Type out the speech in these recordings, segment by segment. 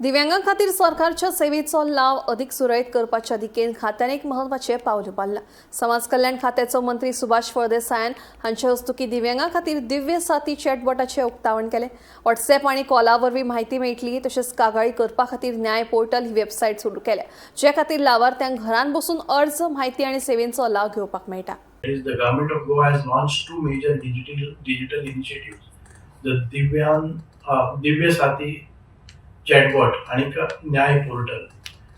दिव्यांगां खातीर सरकारच्या सेवेचो लाव अधिक सुरळीत करपाच्या दिकेन खात्यान एक म्हत्वाचें पावल उबारलां। समाज कल्याण खात्याचो मंत्री सुभाष फळदेसायान हांचे हस्तुकी दिव्यांगां खातीर दिव्य साथी चॅटबॉटाचें उक्तावण केलें। व्हॉट्सॲप आनी कॉला वरवीं म्हायती मेळटली, तशेंच कागाळी करपा खातीर न्याय पोर्टल ही वेबसायट सुरू केल्या, जे खातीर लावार्थ्यांक घरांत बसून अर्ज, म्हायती आनी सेवेंचो लाव घेवपाक मेळटा। The government of Goa has launched two major digital initiatives: the Divya Sathi chatbot आणि न्याय portal.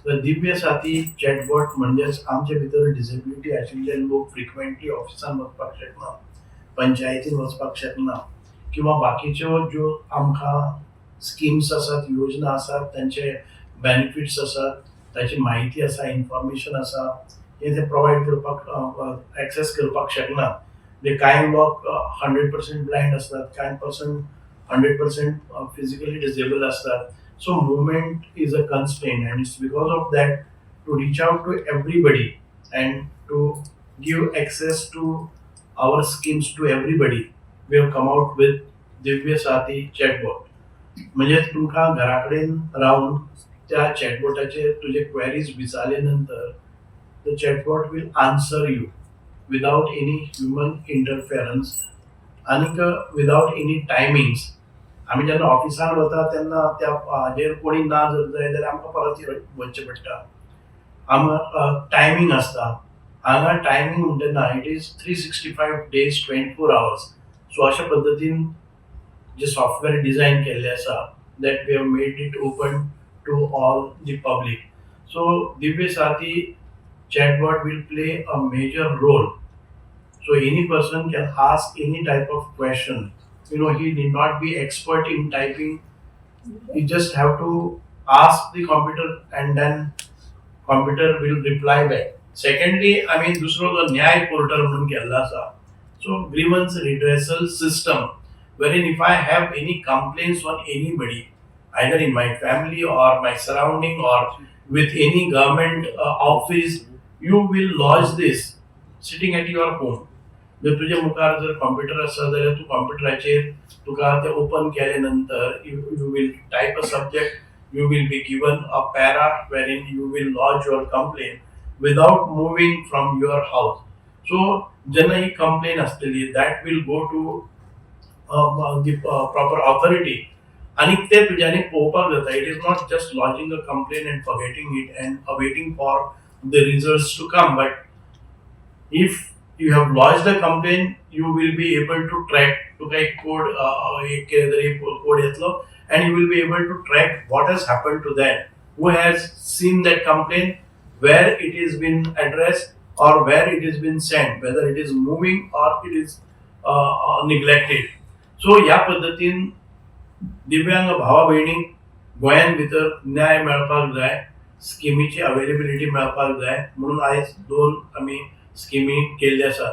The Divya Sathi chatbot म्हणजेच आमचे भितर डिसेबिलिटी आशिल्ले लोक फ्रिक्वेंटली ऑफिसान वचपाक शकना, पंचायतीन वचपाक शकना, किंवा बाकीच्यो ज्यो आमकां स्किम्स आसात, योजना आसात, तांचे बेनिफिट्स आसात, ताची माहिती आसा, इन्फॉर्मेशन आसा, हे प्रोवाइड करपाक एक्सेस करपाक शकना. जे कांय लोक 100% ब्लाइंड असतात, कांय पर्सन 100% फिजिकली डिसेबल असतात. So movement is a constraint, and it's because of that, to reach out to everybody and to give access to our schemes to everybody, we have come out with Divya Sathi chatbot. म्हणजे तुमकां घराकडेन रावन त्या चॅटबॉटाचेर तुझे queries विचारले नंतर the chatbot will answer you without any human interference आणि without any timings. आम्ही जेन्ना ऑफिसान वता तेन्ना त्या हाजेर कोणी ना जर जाय जाल्यार आमकां परत वचचें पडटा. आमकां टायमींग आसता, हांगा टायमींग म्हणटा it is 365 days 24 hours. So अशा पद्दतीन जे सॉफ्टवेअर डिझायन केल्ले आसा, that we have made it open to all the public. So Divya Sathi chatbot will play a major role. So any person can ask any type of question. He need not be expert in typing. He just have to ask the computer and then computer will reply back. Secondly, दूसरो जो न्याय portal म्हणून केल्लो आसा. So grievance redressal system, wherein if I have any complaints on anybody, either in my family or my surrounding or with any government office, you will lodge this sitting at your home. जर तुझे मुखार जर computer आसा जाल्यार तू कॉम्प्युटराचेर तुका ते open केले नंतर you will type a subject, you will be given a para wherein you will lodge your complaint without moving from your house. So जेन्ना ही complaint असतली, that will go to the proper authority आणि ते तुज्यानी पळोवपाक जाता. It is not just lodging a complaint and forgetting it and awaiting for the results to come, but if you have lodged a complaint, you will be able to track to like code and you will be able to track what has happened to them, who has seen that complaint, where it has been addressed or where it has been sent, whether it is moving or it is neglected. So या पद्धतीन दिव्यांग भावा भयणी गोंयान भितर न्याय मेळपाक जाय, स्किमीची अवेलेबिलिटी मेळपाक जाय म्हणून आयज 2 आमी स्किमी केल्ले आसात.